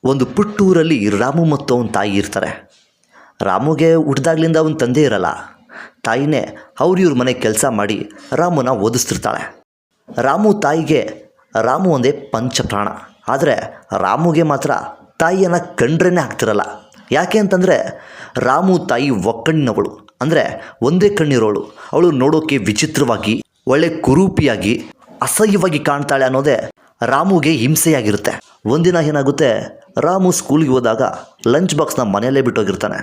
ಒಂದು ಪುಟ್ಟೂರಲ್ಲಿ ರಾಮು ಮತ್ತು ಅವನ ತಾಯಿ ಇರ್ತಾರೆ. ರಾಮುಗೆ ಹುಟ್ಟಿದಾಗ್ಲಿಂದ ಅವನ ತಂದೆ ಇರಲ್ಲ. ತಾಯಿನೇ ಇವ್ರ ಮನೆ ಕೆಲಸ ಮಾಡಿ ರಾಮುನ ಓದಿಸ್ತಿರ್ತಾಳೆ. ರಾಮು ತಾಯಿಗೆ ರಾಮು ಒಂದೇ ಪಂಚಪ್ರಾಣ. ಆದರೆ ರಾಮುಗೆ ಮಾತ್ರ ತಾಯಿಯನ್ನು ಕಂಡ್ರೇ ಆಗ್ತಿರಲ್ಲ. ಯಾಕೆ ಅಂತಂದರೆ ರಾಮು ತಾಯಿ ಒಕ್ಕಣ್ಣಿನವಳು, ಅಂದರೆ ಒಂದೇ ಕಣ್ಣಿರೋಳು. ಅವಳು ನೋಡೋಕ್ಕೆ ವಿಚಿತ್ರವಾಗಿ, ಒಳ್ಳೆ ಕುರೂಪಿಯಾಗಿ, ಅಸಹ್ಯವಾಗಿ ಕಾಣ್ತಾಳೆ ಅನ್ನೋದೇ ರಾಮುಗೆ ಹಿಂಸೆಯಾಗಿರುತ್ತೆ. ಒಂದಿನ ಏನಾಗುತ್ತೆ, ರಾಮು ಸ್ಕೂಲ್ಗೆ ಹೋದಾಗ ಲಂಚ್ ಬಾಕ್ಸ್ನ ಮನೆಯಲ್ಲೇ ಬಿಟ್ಟೋಗಿರ್ತಾನೆ.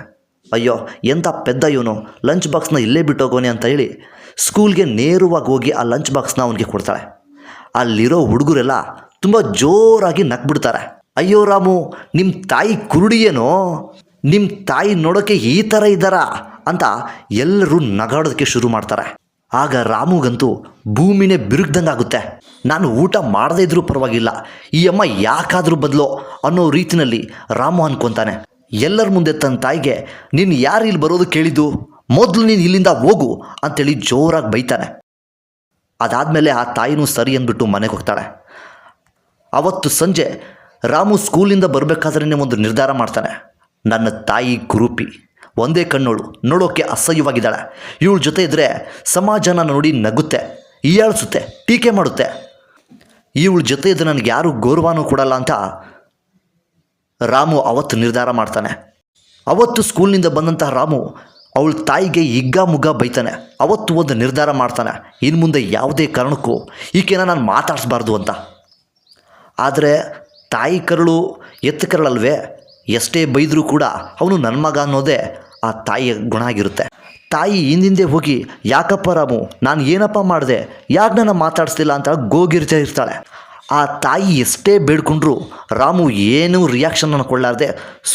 ಅಯ್ಯೋ ಎಂಥ ಪೆದ್ದ ಇವನು, ಲಂಚ್ ಬಾಕ್ಸ್ನ ಇಲ್ಲೇ ಬಿಟ್ಟೋಗೋನೆ ಅಂತ ಹೇಳಿ ಸ್ಕೂಲ್ಗೆ ನೇರವಾಗಿ ಹೋಗಿ ಆ ಲಂಚ್ ಬಾಕ್ಸ್ನ ಅವನಿಗೆ ಕೊಡ್ತಾಳೆ. ಅಲ್ಲಿರೋ ಹುಡುಗರೆಲ್ಲ ತುಂಬ ಜೋರಾಗಿ ನಕ್ಬಿಡ್ತಾರೆ. ಅಯ್ಯೋ ರಾಮು, ನಿಮ್ಮ ತಾಯಿ ಕುರುಡಿಯೇನೋ, ನಿಮ್ಮ ತಾಯಿ ನೋಡೋಕ್ಕೆ ಈ ಥರ ಇದ್ದಾರಾ ಅಂತ ಎಲ್ಲರೂ ನಗಾಡೋದಕ್ಕೆ ಶುರು ಮಾಡ್ತಾರೆ. ಆಗ ರಾಮುಗಂತೂ ಭೂಮಿನೇ ಬಿರುಗ್ದಂಗೆ ಆಗುತ್ತೆ. ನಾನು ಊಟ ಮಾಡದೇ ಇದ್ರೂ ಪರವಾಗಿಲ್ಲ, ಈ ಅಮ್ಮ ಯಾಕಾದರೂ ಬದಲೋ ಅನ್ನೋ ರೀತಿಯಲ್ಲಿ ರಾಮು ಅನ್ಕೊತಾನೆ. ಎಲ್ಲರ ಮುಂದೆ ತನ್ನ ತಾಯಿಗೆ, ನೀನು ಯಾರು ಇಲ್ಲಿ ಬರೋದು ಕೇಳಿದ್ದು, ಮೊದಲು ನೀನು ಇಲ್ಲಿಂದ ಹೋಗು ಅಂತೇಳಿ ಜೋರಾಗಿ ಬೈತಾನೆ. ಅದಾದಮೇಲೆ ಆ ತಾಯಿನೂ ಸರಿ ಅಂದ್ಬಿಟ್ಟು ಮನೆಗೆ ಹೋಗ್ತಾಳೆ. ಅವತ್ತು ಸಂಜೆ ರಾಮು ಸ್ಕೂಲಿಂದ ಬರಬೇಕಾದ್ರೇ ಒಂದು ನಿರ್ಧಾರ ಮಾಡ್ತಾನೆ. ನನ್ನ ತಾಯಿ ಕುರೂಪಿ, ಒಂದೇ ಕಣ್ಣೋಳು, ನೋಡೋಕ್ಕೆ ಅಸಹ್ಯವಾಗಿದ್ದಾಳೆ. ಇವಳ ಜೊತೆ ಇದ್ದರೆ ಸಮಾಜನ ನೋಡಿ ನಗುತ್ತೆ, ಹೀಯಾಳಿಸುತ್ತೆ, ಟೀಕೆ ಮಾಡುತ್ತೆ. ಇವಳ ಜೊತೆ ಇದ್ದರೆ ನನಗೆ ಯಾರೂ ಗೌರವನೂ ಕೊಡಲ್ಲ ಅಂತ ರಾಮು ಅವತ್ತು ನಿರ್ಧಾರ ಮಾಡ್ತಾನೆ. ಅವತ್ತು ಸ್ಕೂಲ್ನಿಂದ ಬಂದಂತಹ ರಾಮು ಅವಳ ತಾಯಿಗೆ ಹಿಗ್ಗಾಮುಗ್ಗ ಬೈತಾನೆ. ಅವತ್ತು ಒಂದು ನಿರ್ಧಾರ ಮಾಡ್ತಾನೆ, ಇನ್ನು ಮುಂದೆ ಯಾವುದೇ ಕಾರಣಕ್ಕೂ ಈಕೆನ ನಾನು ಮಾತಾಡಿಸ್ಬಾರ್ದು ಅಂತ. ಆದರೆ ತಾಯಿ ಕರಳು ಎತ್ತು ಕರಳಲ್ವೇ, ಎಷ್ಟೇ ಬೈದರೂ ಕೂಡ ಅವನು ನನ್ನ ಮಗ ಅನ್ನೋದೇ ಆ ತಾಯಿಯ ಗುಣ ಆಗಿರುತ್ತೆ. ತಾಯಿ ಹಿಂದಿಂದೆ ಹೋಗಿ, ಯಾಕಪ್ಪ ರಾಮು, ನಾನು ಏನಪ್ಪ ಮಾಡಿದೆ, ಯಾಕೆ ನನ್ನ ಮಾತಾಡಿಸ್ತಿಲ್ಲ ಅಂತ ಗೋಗಿರ್ತಾ ಇರ್ತಾಳೆ. ಆ ತಾಯಿ ಎಷ್ಟೇ ಬೇಡ್ಕೊಂಡ್ರು ರಾಮು ಏನೂ ರಿಯಾಕ್ಷನ್ ಕೊಡಲಾರ್ದೆ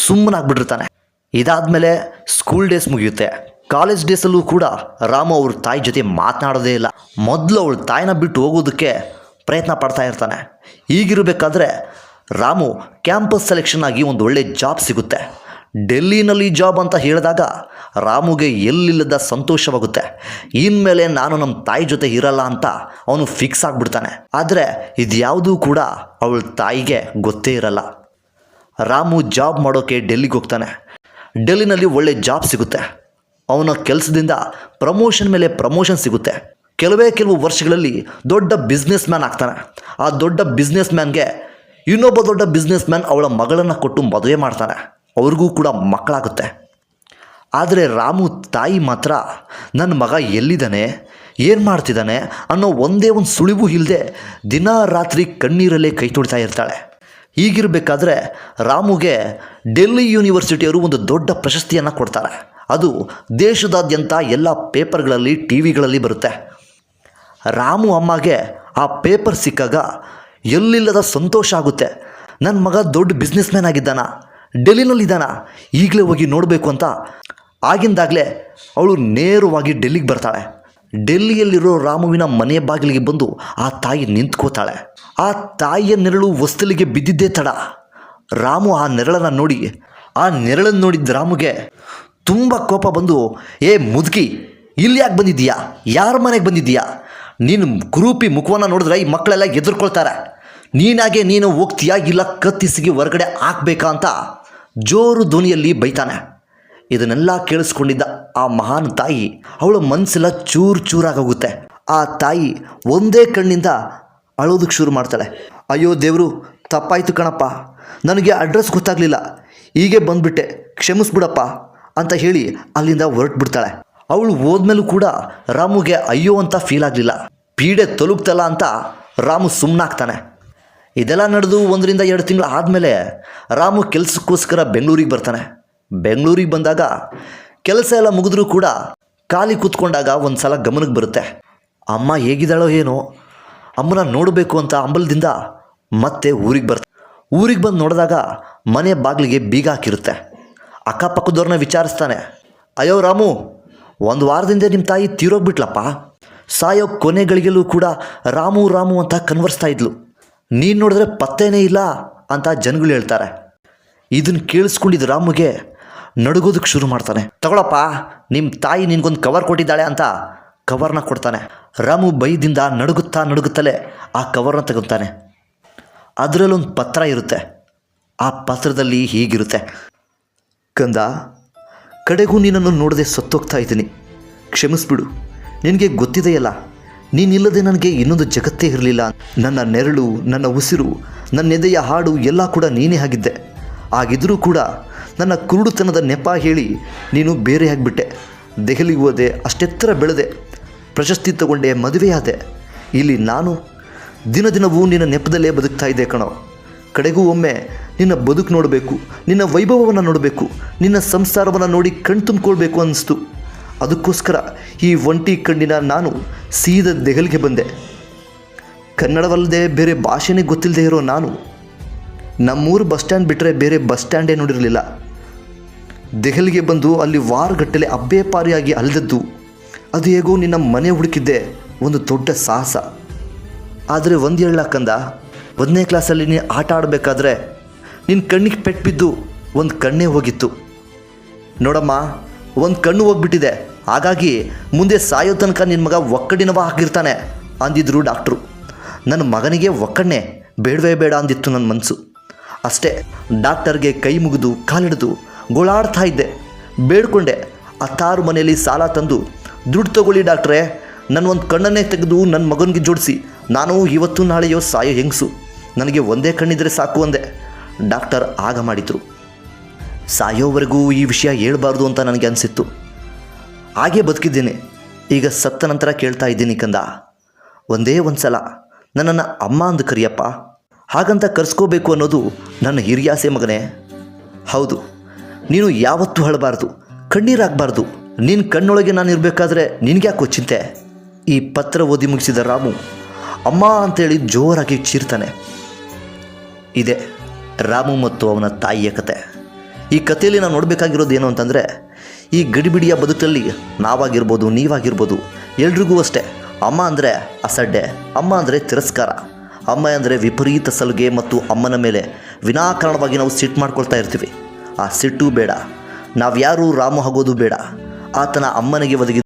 ಸುಮ್ಮನಾಗ್ಬಿಟ್ಟಿರ್ತಾನೆ. ಇದಾದಮೇಲೆ ಸ್ಕೂಲ್ ಡೇಸ್ ಮುಗಿಯುತ್ತೆ. ಕಾಲೇಜ್ ಡೇಸಲ್ಲೂ ಕೂಡ ರಾಮು ಅವ್ರ ತಾಯಿ ಜೊತೆ ಮಾತನಾಡೋದೇ ಇಲ್ಲ. ಮೊದಲು ಅವಳ ತಾಯಿನ ಬಿಟ್ಟು ಹೋಗೋದಕ್ಕೆ ಪ್ರಯತ್ನ ಪಡ್ತಾ ಇರ್ತಾನೆ. ಹೀಗಿರಬೇಕಾದ್ರೆ ರಾಮು ಕ್ಯಾಂಪಸ್ ಸೆಲೆಕ್ಷನ್ ಆಗಿ ಒಂದು ಒಳ್ಳೆ ಜಾಬ್ ಸಿಗುತ್ತೆ. ಡೆಲ್ಲಿನಲ್ಲಿ ಜಾಬ್ ಅಂತ ಹೇಳಿದಾಗ ರಾಮುಗೆ ಎಲ್ಲಿಲ್ಲದ ಸಂತೋಷವಾಗುತ್ತೆ. ಇನ್ಮೇಲೆ ನಾನು ನಮ್ಮ ತಾಯಿ ಜೊತೆ ಇರಲ್ಲ ಅಂತ ಅವನು ಫಿಕ್ಸ್ ಆಗಿಬಿಡ್ತಾನೆ. ಆದರೆ ಇದ್ಯಾವುದೂ ಕೂಡ ಅವಳ ತಾಯಿಗೆ ಗೊತ್ತೇ ಇರಲ್ಲ. ರಾಮು ಜಾಬ್ ಮಾಡೋಕ್ಕೆ ಡೆಲ್ಲಿಗೆ ಹೋಗ್ತಾನೆ. ಡೆಲ್ಲಿನಲ್ಲಿ ಒಳ್ಳೆ ಜಾಬ್ ಸಿಗುತ್ತೆ. ಅವನ ಕೆಲಸದಿಂದ ಪ್ರಮೋಷನ್ ಮೇಲೆ ಪ್ರಮೋಷನ್ ಸಿಗುತ್ತೆ. ಕೆಲವು ವರ್ಷಗಳಲ್ಲಿ ದೊಡ್ಡ ಬಿಸ್ನೆಸ್ ಮ್ಯಾನ್ ಆಗ್ತಾನೆ. ಆ ದೊಡ್ಡ ಬಿಸ್ನೆಸ್ ಮ್ಯಾನ್ಗೆ ಇನ್ನೊಬ್ಬ ದೊಡ್ಡ ಬಿಸ್ನೆಸ್ ಮ್ಯಾನ್ ಅವಳ ಮಗಳನ್ನು ಕೊಟ್ಟು ಮದುವೆ ಮಾಡ್ತಾನೆ. ಅವ್ರಿಗೂ ಕೂಡ ಮಕ್ಕಳಾಗುತ್ತೆ. ಆದರೆ ರಾಮು ತಾಯಿ ಮಾತ್ರ ನನ್ನ ಮಗ ಎಲ್ಲಿದ್ದಾನೆ, ಏನು ಮಾಡ್ತಿದ್ದಾನೆ ಅನ್ನೋ ಒಂದೇ ಒಂದು ಸುಳಿವು ಇಲ್ಲದೆ ದಿನ ರಾತ್ರಿ ಕಣ್ಣೀರಲ್ಲೇ ಕೈ ತೊಳಿತಾ ಇರ್ತಾಳೆ. ಹೀಗಿರಬೇಕಾದ್ರೆ ರಾಮುಗೆ ಡೆಲ್ಲಿ ಯೂನಿವರ್ಸಿಟಿಯವರು ಒಂದು ದೊಡ್ಡ ಪ್ರಶಸ್ತಿಯನ್ನು ಕೊಡ್ತಾರೆ. ಅದು ದೇಶದಾದ್ಯಂತ ಎಲ್ಲ ಪೇಪರ್ಗಳಲ್ಲಿ, ಟಿ ವಿಗಳಲ್ಲಿ ಬರುತ್ತೆ. ರಾಮು ಅಮ್ಮಗೆ ಆ ಪೇಪರ್ ಸಿಕ್ಕಾಗ ಎಲ್ಲಿಲ್ಲದ ಸಂತೋಷ ಆಗುತ್ತೆ. ನನ್ನ ಮಗ ದೊಡ್ಡ ಬಿಸ್ನೆಸ್ ಮ್ಯಾನ್ ಆಗಿದ್ದಾನ, ಡೆಲ್ಲಿನಲ್ಲಿದ್ದಾನ, ಈಗಲೇ ಹೋಗಿ ನೋಡಬೇಕು ಅಂತ ಆಗಿಂದಾಗಲೇ ಅವಳು ನೇರವಾಗಿ ಡೆಲ್ಲಿಗೆ ಬರ್ತಾಳೆ. ಡೆಲ್ಲಿಯಲ್ಲಿರೋ ರಾಮುವಿನ ಮನೆ ಬಾಗಿಲಿಗೆ ಬಂದು ಆ ತಾಯಿ ನಿಂತ್ಕೋತಾಳೆ. ಆ ತಾಯಿಯ ನೆರಳು ಹೊಸ್ತಲಿಗೆ ಬಿದ್ದಿದ್ದೇ ತಡ. ರಾಮು ಆ ನೆರಳನ್ನು ನೋಡಿದ್ದ ರಾಮುಗೆ ತುಂಬ ಕೋಪ ಬಂದು, ಏ ಮುದುಕಿ, ಇಲ್ಲಿ ಯಾಕೆ ಬಂದಿದ್ದೀಯಾ, ಯಾರ ಮನೆಗೆ ಬಂದಿದ್ದೀಯಾ, ನೀನು ಕುರೂಪಿ ಮುಖವನ್ನು ನೋಡಿದ್ರೆ ಈ ಮಕ್ಕಳೆಲ್ಲ ಎದುರ್ಕೊಳ್ತಾರೆ, ನೀನಾಗೆ ನೀನು ಹೋಗ್ತೀಯಾ ಇಲ್ಲ ಕತ್ತಿಸಿಗೆ ಹೊರಗಡೆ ಹಾಕಬೇಕಾ ಅಂತ ಜೋರು ಧ್ವನಿಯಲ್ಲಿ ಬೈತಾನೆ. ಇದನ್ನೆಲ್ಲ ಕೇಳಿಸ್ಕೊಂಡಿದ್ದ ಆ ಮಹಾನ್ ತಾಯಿ, ಅವಳ ಮನಸ್ಸೆಲ್ಲ ಚೂರಾಗೋಗುತ್ತೆ. ಆ ತಾಯಿ ಒಂದೇ ಕಣ್ಣಿಂದ ಅಳೋದಕ್ಕೆ ಶುರು ಮಾಡ್ತಾಳೆ. ಅಯ್ಯೋ ದೇವರು, ತಪ್ಪಾಯಿತು ಕಣಪ್ಪ, ನನಗೆ ಅಡ್ರೆಸ್ ಗೊತ್ತಾಗಲಿಲ್ಲ, ಹೀಗೆ ಬಂದುಬಿಟ್ಟೆ, ಕ್ಷಮಿಸ್ಬಿಡಪ್ಪ ಅಂತ ಹೇಳಿ ಅಲ್ಲಿಂದ ಹೊರಟುಬಿಡ್ತಾಳೆ. ಅವಳು ಹೋದ್ಮೇಲೂ ಕೂಡ ರಾಮುಗೆ ಅಯ್ಯೋ ಅಂತ ಫೀಲ್ ಆಗಲಿಲ್ಲ. ಪೀಡೆ ತಲುಪ್ತಲ್ಲ ಅಂತ ರಾಮು ಸುಮ್ಮನಾಗ್ತಾನೆ. ಇದೆಲ್ಲ ನಡೆದು 1-2 ತಿಂಗಳು ಆದಮೇಲೆ ರಾಮು ಕೆಲಸಕ್ಕೋಸ್ಕರ ಬೆಂಗಳೂರಿಗೆ ಬರ್ತಾನೆ. ಬೆಂಗಳೂರಿಗೆ ಬಂದಾಗ ಕೆಲಸ ಎಲ್ಲ ಮುಗಿದ್ರೂ ಕೂಡ ಖಾಲಿ ಕೂತ್ಕೊಂಡಾಗ ಒಂದು ಸಲ ಗಮನಕ್ಕೆ ಬರುತ್ತೆ, ಅಮ್ಮ ಹೇಗಿದ್ದಾಳೋ ಏನೋ, ಅಮ್ಮನ ನೋಡಬೇಕು ಅಂತ ಅಂಬಲದಿಂದ ಮತ್ತೆ ಊರಿಗೆ ಬರ್ತಾನೆ. ಊರಿಗೆ ಬಂದು ನೋಡಿದಾಗ ಮನೆ ಬಾಗಿಲಿಗೆ ಬೀಗ ಹಾಕಿರುತ್ತೆ. ಅಕ್ಕಪಕ್ಕದವ್ರನ್ನ ವಿಚಾರಿಸ್ತಾನೆ, ಅಯ್ಯೋ ರಾಮು, 1 ವಾರದಿಂದ ನಿಮ್ಮ ತಾಯಿ ತೀರೋಗ್ಬಿಟ್ಲಪ್ಪ, ಸಾಯೋ ಕೊನೆಗಳಿಗೆಲ್ಲೂ ಕೂಡ ರಾಮು ಅಂತ ಕನ್ವರ್ಸ್ತಾ ಇದ್ಲು, ನೀನು ನೋಡಿದ್ರೆ ಪತ್ತೇನೇ ಇಲ್ಲ ಅಂತ ಜನಗಳು ಹೇಳ್ತಾರೆ. ಇದನ್ನು ಕೇಳಿಸ್ಕೊಂಡಿದ್ದು ರಾಮುಗೆ ನಡುಗೋದಕ್ಕೆ ಶುರು ಮಾಡ್ತಾನೆ. ತಗೊಳಪ್ಪ, ನಿಮ್ಮ ತಾಯಿ ನಿನಗೊಂದು ಕವರ್ ಕೊಟ್ಟಿದ್ದಾಳೆ ಅಂತ ಕವರ್ನ ಕೊಡ್ತಾನೆ. ರಾಮು ಭಯದಿಂದ ನಡುಗುತ್ತಲೇ ಆ ಕವರ್ನ ತಗೊತಾನೆ. ಅದರಲ್ಲೊಂದು ಪತ್ರ ಇರುತ್ತೆ. ಆ ಪತ್ರದಲ್ಲಿ ಹೀಗಿರುತ್ತೆ: ಕಂದ, ಕಡೆಗೂ ನಿನ್ನನ್ನು ನೋಡದೆ ಸತ್ತೋಗ್ತಾ ಇದ್ದೀನಿ. ಕ್ಷಮಿಸ್ಬಿಡು. ನಿನಗೆ ಗೊತ್ತಿದೆಯಲ್ಲ, ನೀನಿಲ್ಲದೆ ನನಗೆ ಇನ್ನೊಂದು ಜಗತ್ತೇ ಇರಲಿಲ್ಲ. ನನ್ನ ನೆರಳು, ನನ್ನ ಉಸಿರು, ನನ್ನ ಎದೆಯ ಹಾಡು ಎಲ್ಲ ಕೂಡ ನೀನೇ ಆಗಿದ್ದೆ. ಆಗಿದ್ದರೂ ಕೂಡ ನನ್ನ ಕುರುಡುತನದ ನೆಪ ಹೇಳಿ ನೀನು ಬೇರೆಯಾಗಿಬಿಟ್ಟೆ. ದೆಹಲಿಗೆ ಹೋದೆ, ಅಷ್ಟೆತ್ತರ ಬೆಳೆದೆ, ಪ್ರಶಸ್ತಿ ತಗೊಂಡೆ, ಮದುವೆಯಾದೆ. ಇಲ್ಲಿ ನಾನು ದಿನ ದಿನವೂ ನಿನ್ನ ನೆಪದಲ್ಲೇ ಬದುಕ್ತಾ ಇದ್ದೆ ಕಣೋ. ಕಡೆಗೂ ಒಮ್ಮೆ ನಿನ್ನ ಬದುಕು ನೋಡಬೇಕು, ನಿನ್ನ ವೈಭವವನ್ನು ನೋಡಬೇಕು, ನಿನ್ನ ಸಂಸಾರವನ್ನು ನೋಡಿ ಕಣ್ ತುಂಬಿಕೊಳ್ಬೇಕು ಅನ್ನಿಸ್ತು. ಅದಕ್ಕೋಸ್ಕರ ಈ ಒಂಟಿ ಕಣ್ಣಿನ ನಾನು ಸೀದಾ ದೆಹಲಿಗೆ ಬಂದೆ. ಕನ್ನಡವಲ್ಲದೆ ಬೇರೆ ಭಾಷೆನೇ ಗೊತ್ತಿಲ್ಲದೆ ಇರೋ ನಾನು ನಮ್ಮೂರು ಬಸ್ ಸ್ಟ್ಯಾಂಡ್ ಬಿಟ್ಟರೆ ಬೇರೆ ಬಸ್ ಸ್ಟ್ಯಾಂಡೇ ನೋಡಿರಲಿಲ್ಲ. ದೆಹಲಿಗೆ ಬಂದು ಅಲ್ಲಿ ವಾರಗಟ್ಟಲೆ ಅಬ್ಬೇಪಾರಿಯಾಗಿ ಅಲೆದದ್ದು, ಅದು ಹೇಗೋ ನಿನ್ನ ಮನೆ ಹುಡುಕಿದ್ದೆ ಒಂದು ದೊಡ್ಡ ಸಾಹಸ. ಆದರೆ ಒಂದು ಹೇಳ ಕಂದ, 1ನೇ ಕ್ಲಾಸಲ್ಲಿ ನೀನು ಆಟ ಆಡಬೇಕಾದ್ರೆ ನಿನ್ನ ಕಣ್ಣಿಗೆ ಪೆಟ್ಟು ಬಿದ್ದು ಒಂದು ಕಣ್ಣೇ ಹೋಗಿತ್ತು. ನೋಡಮ್ಮ, ಒಂದು ಕಣ್ಣು ಹೋಗ್ಬಿಟ್ಟಿದೆ, ಹಾಗಾಗಿ ಮುಂದೆ ಸಾಯೋ ತನಕ ನಿನ್ನ ಮಗ ಒಕ್ಕಡಿನವ ಆಗಿರ್ತಾನೆ ಅಂದಿದ್ರು ಡಾಕ್ಟ್ರು. ನನ್ನ ಮಗನಿಗೆ ಒಕ್ಕಣ್ಣೆ ಬೇಡವೇ ಬೇಡ ಅಂದಿತ್ತು ನನ್ನ ಮನಸ್ಸು. ಅಷ್ಟೇ, ಡಾಕ್ಟರ್ಗೆ ಕೈ ಮುಗಿದು ಕಾಲಿಡಿದು ಗೋಳಾಡ್ತಾ ಇದ್ದೆ, ಬೇಡ್ಕೊಂಡೆ. ಅತ್ತಾರು ಮನೆಯಲ್ಲಿ ಸಾಲ ತಂದು, ದುಡ್ಡು ತಗೊಳ್ಳಿ ಡಾಕ್ಟ್ರೇ, ನನ್ನ ಒಂದು ಕಣ್ಣನ್ನೇ ತೆಗೆದು ನನ್ನ ಮಗನಿಗೆ ಜೋಡಿಸಿ, ನಾನು ಇವತ್ತು ನಾಳೆಯೋ ಸಾಯೋ ಹೆಂಗಸು, ನನಗೆ ಒಂದೇ ಕಣ್ಣಿದ್ರೆ ಸಾಕು ಅಂದೆ. ಡಾಕ್ಟರ್ ಆಗ ಮಾಡಿದರು. ಸಾಯೋವರೆಗೂ ಈ ವಿಷಯ ಹೇಳ್ಬಾರ್ದು ಅಂತ ನನಗೆ ಅನಿಸಿತ್ತು. ಹಾಗೇ ಬದುಕಿದ್ದೀನಿ. ಈಗ ಸತ್ತ ನಂತರ ಕೇಳ್ತಾ ಇದ್ದೀನಿ ಕಂದ, ಒಂದೇ ಒಂದು ಸಲ ನನ್ನನ್ನು ಅಮ್ಮ ಅಂದು ಕರಿಯಪ್ಪ. ಹಾಗಂತ ಕರೆಸ್ಕೋಬೇಕು ಅನ್ನೋದು ನನ್ನ ಹಿರಿಯಾಸೆ ಮಗನೇ. ಹೌದು, ನೀನು ಯಾವತ್ತೂ ಅಳಬಾರ್ದು, ಕಣ್ಣೀರಾಗಬಾರ್ದು. ನಿನ್ನ ಕಣ್ಣೊಳಗೆ ನಾನು ಇರಬೇಕಾದ್ರೆ ನಿನಗ್ಯಾಕೋ ಚಿಂತೆ? ಈ ಪತ್ರ ಓದಿ ಮುಗಿಸಿದ ರಾಮು ಅಮ್ಮ ಅಂತೇಳಿ ಜೋರಾಗಿ ಚೀರ್ತಾನೆ. ಇದೆ ರಾಮು ಮತ್ತು ಅವನ ತಾಯಿಯ ಕತೆ. ಈ ಕಥೆಯಲ್ಲಿ ನಾವು ನೋಡಬೇಕಾಗಿರೋದು ಏನು ಅಂತಂದರೆ, ಈ ಗಡಿಬಿಡಿಯ ಬದುಕಲ್ಲಿ ನಾವಾಗಿರ್ಬೋದು, ನೀವಾಗಿರ್ಬೋದು, ಎಲ್ರಿಗೂ ಅಷ್ಟೇ ಅಮ್ಮ ಅಂದರೆ ಅಸಡ್ಡೆ, ಅಮ್ಮ ಅಂದರೆ ತಿರಸ್ಕಾರ, ಅಮ್ಮ ಅಂದರೆ ವಿಪರೀತ ಸಲುಗೆ ಮತ್ತು ಅಮ್ಮನ ಮೇಲೆ ವಿನಾಕಾರಣವಾಗಿ ನಾವು ಸಿಟ್ಟು ಮಾಡ್ಕೊಳ್ತಾ ಇರ್ತೀವಿ. ಆ ಸಿಟ್ಟು ಬೇಡ. ನಾವ್ಯಾರೂ ರಾಮು ಆಗೋದು ಬೇಡ. ಆತನ ಅಮ್ಮನಿಗೆ ಒದಗಿ